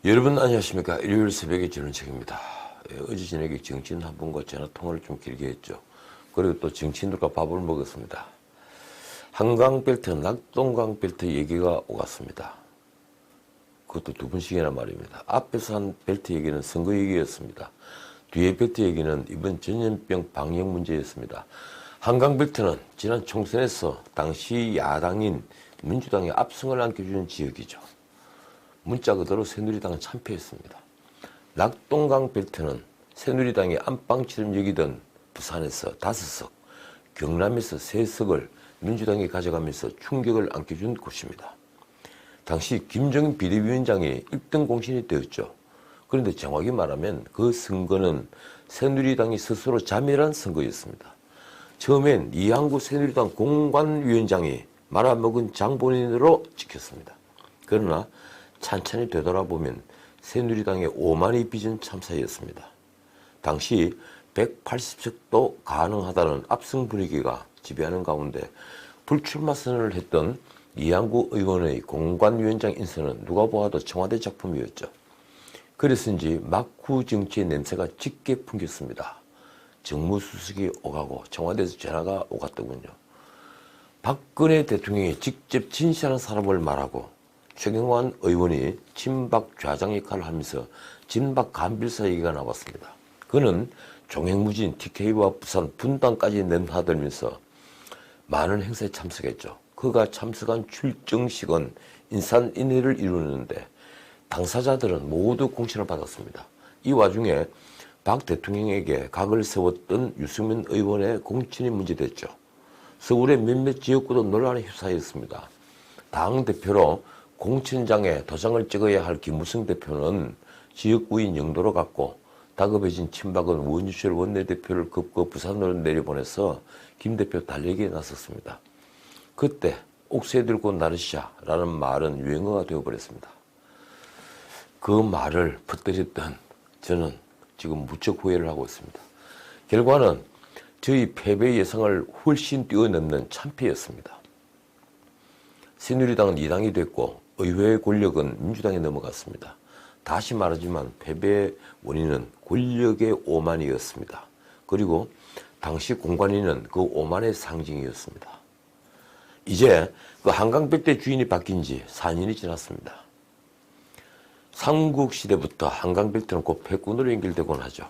여러분 안녕하십니까. 일요일 새벽에 저는 책입니다. 어제 저녁에 정치인 한 분과 전화 통화를 좀 길게 했죠. 그리고 또 정치인들과 밥을 먹었습니다. 한강벨트, 낙동강벨트 얘기가 오갔습니다. 그것도 두 번씩이나 말입니다. 앞에서 한 벨트 얘기는 선거 얘기였습니다. 뒤에 벨트 얘기는 이번 전염병 방역 문제였습니다. 한강벨트는 지난 총선에서 당시 야당인 민주당의 압승을 안겨준 지역이죠. 문자 그대로 새누리당은 참패했습니다. 낙동강 벨트는 새누리당이 안방처럼 여기던 부산에서 5석, 경남에서 3석을 민주당이 가져가면서 충격을 안겨준 곳입니다. 당시 김정인 비대위원장이 1등 공신이 되었죠. 그런데 정확히 말하면 그 선거는 새누리당이 스스로 자멸한 선거였습니다. 처음엔 이항구 새누리당 공관위원장이 말아먹은 장본인으로 찍혔습니다. 그러나 찬찬히 되돌아보면 새누리당의 오만이 빚은 참사였습니다. 당시 180석도 가능하다는 압승 분위기가 지배하는 가운데 불출마 선언을 했던 이항구 의원의 공관위원장 인선은 누가 보아도 청와대 작품이었죠. 그랬은지 막후 정치의 냄새가 짙게 풍겼습니다. 정무수석이 오가고 청와대에서 전화가 오갔더군요. 박근혜 대통령이 직접 진시하는 사람을 말하고 최경환 의원이 친박 좌장 역할을 하면서 진박 간빌사 얘기가 나왔습니다. 그는 종횡무진 TK와 부산 분당까지 넘나들면서 많은 행사에 참석했죠. 그가 참석한 출정식은 인산인해를 이루는데 당사자들은 모두 공신을 받았습니다. 이 와중에 박 대통령에게 각을 세웠던 유승민 의원의 공천이 문제됐죠. 서울의 몇몇 지역구도 논란에 휩싸였습니다. 당대표로 공천장에 도장을 찍어야 할 김무성 대표는 지역구인 영도로 갔고 다급해진 친박은 원유철 원내대표를 급거 부산으로 내려보내서 김 대표 달리기에 나섰습니다. 그때 옥새 들고 나르시자라는 말은 유행어가 되어버렸습니다. 그 말을 퍼뜨렸던 저는 지금 무척 후회를 하고 있습니다. 결과는 저희 패배 예상을 훨씬 뛰어넘는 참패였습니다. 새누리당은 2당이 됐고 의회의 권력은 민주당에 넘어갔습니다. 다시 말하지만 패배의 원인은 권력의 오만이었습니다. 그리고 당시 공관위는 그 오만의 상징이었습니다. 이제 그 한강벨트의 주인이 바뀐 지 4년이 지났습니다. 삼국시대부터 한강벨트는 곧 패권으로 연결되곤 하죠.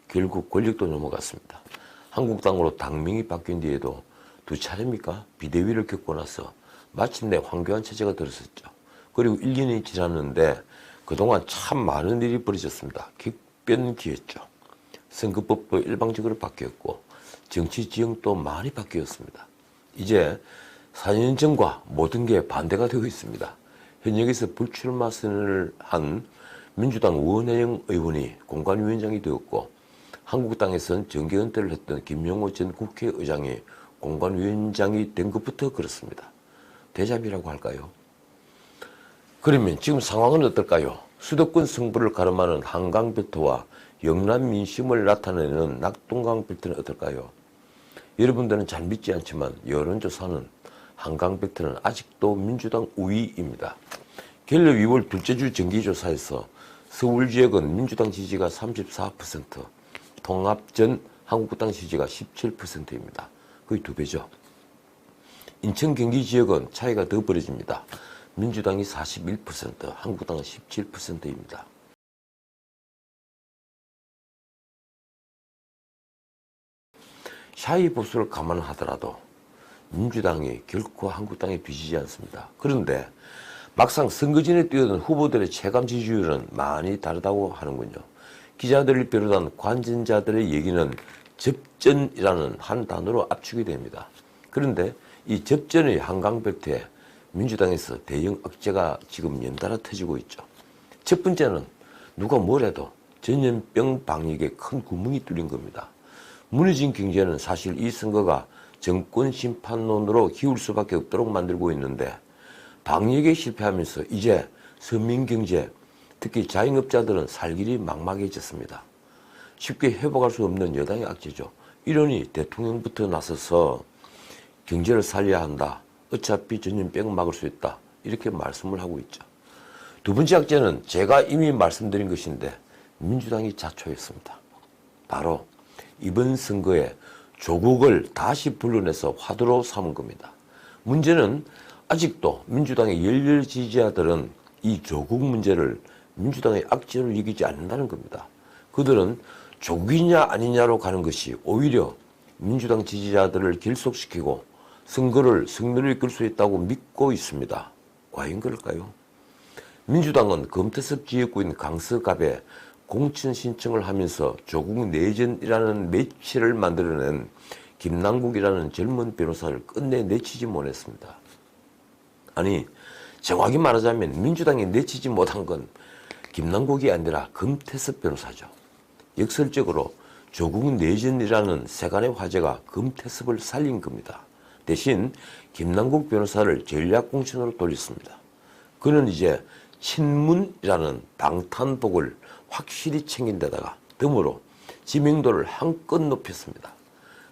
결국 권력도 넘어갔습니다. 한국당으로 당명이 바뀐 뒤에도 2차례입니까? 비대위를 겪고 나서 마침내 황교안 체제가 들어섰죠. 그리고 1년이 지났는데 그동안 참 많은 일이 벌어졌습니다. 격변기였죠. 선거법도 일방적으로 바뀌었고 정치 지형도 많이 바뀌었습니다. 이제 4년 전과 모든 게 반대가 되고 있습니다. 현역에서 불출마 선언을 한 민주당 원혜영 의원이 공관위원장이 되었고 한국당에선 정계 은퇴를 했던 김용호 전 국회의장이 공관위원장이 된 것부터 그렇습니다. 대잡이라고 할까요? 그러면 지금 상황은 어떨까요? 수도권 승부를 가름하는 한강벨트와 영남 민심을 나타내는 낙동강벨트는 어떨까요? 여러분들은 잘 믿지 않지만 여론조사는 한강벨트는 아직도 민주당 우위입니다. 갤럽 2월 둘째 주 정기조사에서 서울 지역은 민주당 지지가 34%, 통합 전 한국당 지지가 17%입니다. 거의 2배죠. 인천 경기 지역은 차이가 더 벌어집니다. 민주당이 41%, 한국당은 17%입니다. 샤이 보수를 감안하더라도 민주당이 결코 한국당에 뒤지지 않습니다. 그런데 막상 선거 전에 뛰어든 후보들의 체감 지지율은 많이 다르다고 하는군요. 기자들을 비롯한 관전자들의 얘기는 접전이라는 한 단어로 압축이 됩니다. 그런데 이 접전의 한강벨트에 민주당에서 대형 악재가 지금 연달아 터지고 있죠. 첫 번째는 누가 뭐래도 전염병 방역에 큰 구멍이 뚫린 겁니다. 무너진 경제는 사실 이 선거가 정권 심판론으로 기울 수밖에 없도록 만들고 있는데 방역에 실패하면서 이제 서민 경제, 특히 자영업자들은 살 길이 막막해졌습니다. 쉽게 회복할 수 없는 여당의 악재죠. 이러니 대통령부터 나서서 경제를 살려야 한다. 어차피 전염병을 막을 수 있다. 이렇게 말씀을 하고 있죠. 두 번째 악재는 제가 이미 말씀드린 것인데 민주당이 자초했습니다. 바로 이번 선거에 조국을 다시 불러내서 화두로 삼은 겁니다. 문제는 아직도 민주당의 열렬 지지자들은 이 조국 문제를 민주당의 악재로 여기지 않는다는 겁니다. 그들은 조국이냐 아니냐로 가는 것이 오히려 민주당 지지자들을 결속시키고 승리를 이끌 수 있다고 믿고 있습니다. 과연 그럴까요? 민주당은 금태섭 지역구인 강서갑에 공천 신청을 하면서 조국 내전이라는 매체를 만들어낸 김남국이라는 젊은 변호사를 끝내 내치지 못했습니다. 아니, 정확히 말하자면 민주당이 내치지 못한 건 김남국이 아니라 금태섭 변호사죠. 역설적으로 조국 내전이라는 세간의 화제가 금태섭을 살린 겁니다. 대신 김남국 변호사를 전략공천으로 돌렸습니다. 그는 이제 친문이라는 방탄복을 확실히 챙긴 데다가 덤으로 지명도를 한껏 높였습니다.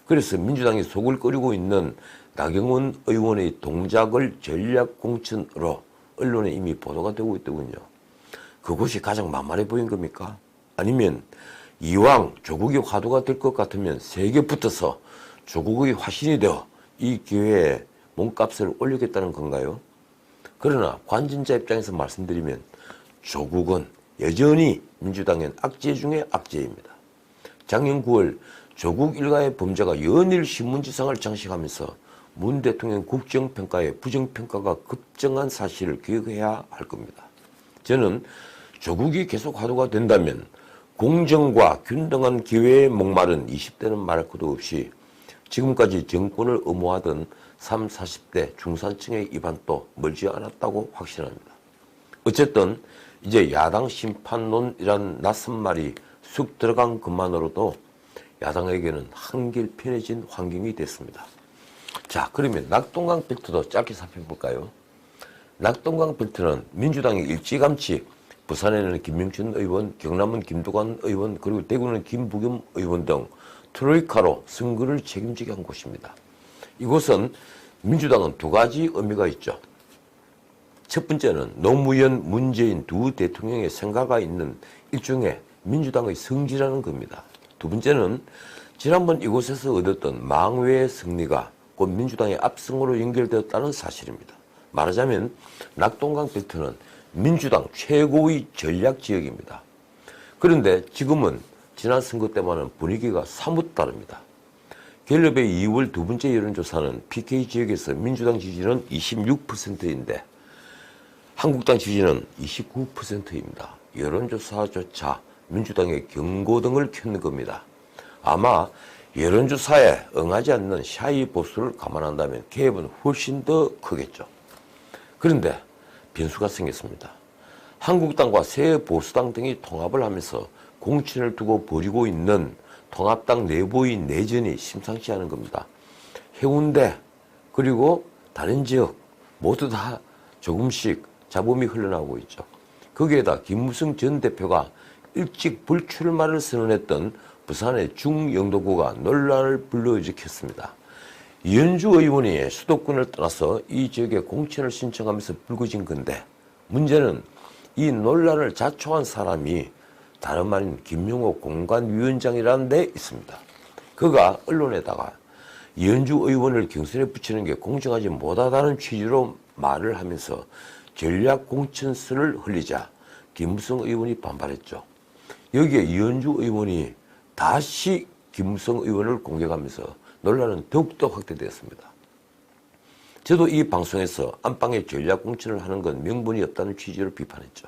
그래서 민주당이 속을 끓이고 있는 나경원 의원의 동작을 전략공천으로 언론에 이미 보도가 되고 있더군요. 그것이 가장 만만해 보인 겁니까? 아니면 이왕 조국이 화두가 될 것 같으면 세게 붙어서 조국의 화신이 되어 이 기회에 몸값을 올리겠다는 건가요? 그러나 관전자 입장에서 말씀드리면 조국은 여전히 민주당엔 악재 중에 악재입니다. 작년 9월 조국 일가의 범죄가 연일 신문지상을 장식하면서 문 대통령 국정평가에 부정평가가 급증한 사실을 기억해야 할 겁니다. 저는 조국이 계속 화두가 된다면 공정과 균등한 기회에 목마른 20대는 말할 것도 없이 지금까지 정권을 엄호하던 30, 40대 중산층의 입안도 멀지 않았다고 확신합니다. 어쨌든 이제 야당 심판론이란 낯선 말이 쑥 들어간 것만으로도 야당에게는 한결 편해진 환경이 됐습니다. 자, 그러면 낙동강 벨트도 짧게 살펴볼까요? 낙동강 벨트는 민주당이 일찌감치 부산에는 김명춘 의원, 경남은 김두관 의원, 그리고 대구는 김부겸 의원 등 트로이카로 선거를 책임지게 한 곳입니다. 이곳은 민주당은 두 가지 의미가 있죠. 첫 번째는 노무현, 문재인 두 대통령의 생가가 있는 일종의 민주당의 성지라는 겁니다. 두 번째는 지난번 이곳에서 얻었던 망회의 승리가 곧 민주당의 압승으로 연결되었다는 사실입니다. 말하자면 낙동강 벨트는 민주당 최고의 전략 지역입니다. 그런데 지금은 지난 선거 때와는 분위기가 사뭇 다릅니다. 갤럽의 2월 두 번째 여론조사는 PK 지역에서 민주당 지지는 26%인데 한국당 지지는 29%입니다. 여론조사조차 민주당의 경고등을 켜는 겁니다. 아마 여론조사에 응하지 않는 샤이 보수를 감안한다면 개입은 훨씬 더 크겠죠. 그런데 변수가 생겼습니다. 한국당과 새 보수당 등이 통합을 하면서 공천을 두고 벌이고 있는 통합당 내부의 내전이 심상치 않은 겁니다. 해운대 그리고 다른 지역 모두 다 조금씩 잡음이 흘러나오고 있죠. 거기에다 김무성 전 대표가 일찍 불출마를 선언했던 부산의 중영도구가 논란을 불러일으켰습니다. 이현주 의원이 수도권을 떠나서 이 지역에 공천을 신청하면서 불거진 건데 문제는 이 논란을 자초한 사람이 다름 아닌 김용호 공관위원장이라는 데 있습니다. 그가 언론에다가 이현주 의원을 경선에 붙이는 게 공정하지 못하다는 취지로 말을 하면서 전략 공천수를 흘리자 김무성 의원이 반발했죠. 여기에 이현주 의원이 다시 김무성 의원을 공격하면서 논란은 더욱더 확대되었습니다. 저도 이 방송에서 안방에 전략 공천을 하는 건 명분이 없다는 취지로 비판했죠.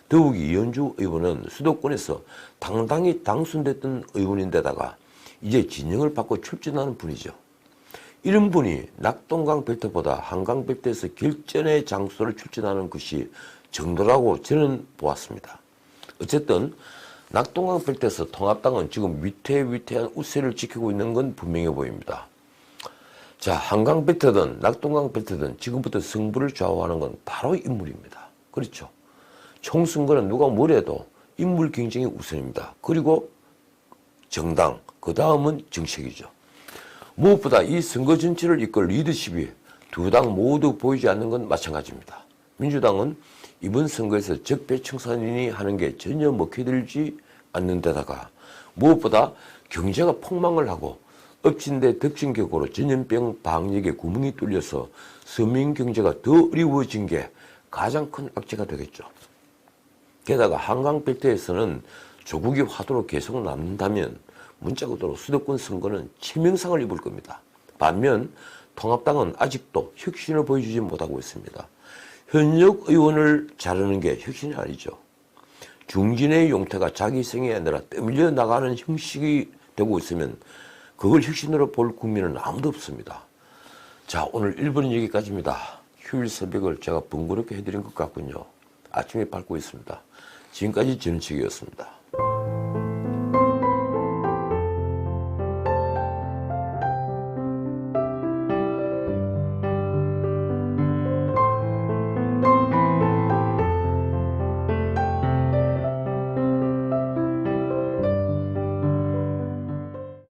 더욱이 이현주 의원은 수도권에서 당당히 당선됐던 의원인데다가 이제 진영을 받고 출전하는 분이죠. 이런 분이 낙동강 벨트보다 한강 벨트에서 결전의 장소를 출전하는 것이 정도라고 저는 보았습니다. 어쨌든 낙동강 벨트에서 통합당은 지금 위태위태한 우세를 지키고 있는 건 분명해 보입니다. 자, 한강 벨트든 낙동강 벨트든 지금부터 승부를 좌우하는 건 바로 인물입니다. 그렇죠. 총선거는 누가 뭐래도 인물 경쟁이 우선입니다. 그리고 정당, 그 다음은 정책이죠. 무엇보다 이 선거 전체를 이끌 리더십이 두 당 모두 보이지 않는 건 마찬가지입니다. 민주당은 이번 선거에서 적폐청산인이 하는 게 전혀 먹혀들지 않는 데다가 무엇보다 경제가 폭망을 하고 엎친 데 덮친 격으로 전염병 방역에 구멍이 뚫려서 서민 경제가 더 어려워진 게 가장 큰 악재가 되겠죠. 게다가 한강벨트에서는 조국이 화두로 계속 남는다면 문자그대로 수도권 선거는 치명상을 입을 겁니다. 반면 통합당은 아직도 혁신을 보여주지 못하고 있습니다. 현역 의원을 자르는 게 혁신이 아니죠. 중진의 용태가 자기 생이 아니라 떠밀려 나가는 형식이 되고 있으면 그걸 혁신으로 볼 국민은 아무도 없습니다. 자, 오늘 1번은 여기까지입니다. 휴일 새벽을 제가 번거롭게 해드린 것 같군요. 아침에 밟고 있습니다. 지금까지 전은책이었습니다.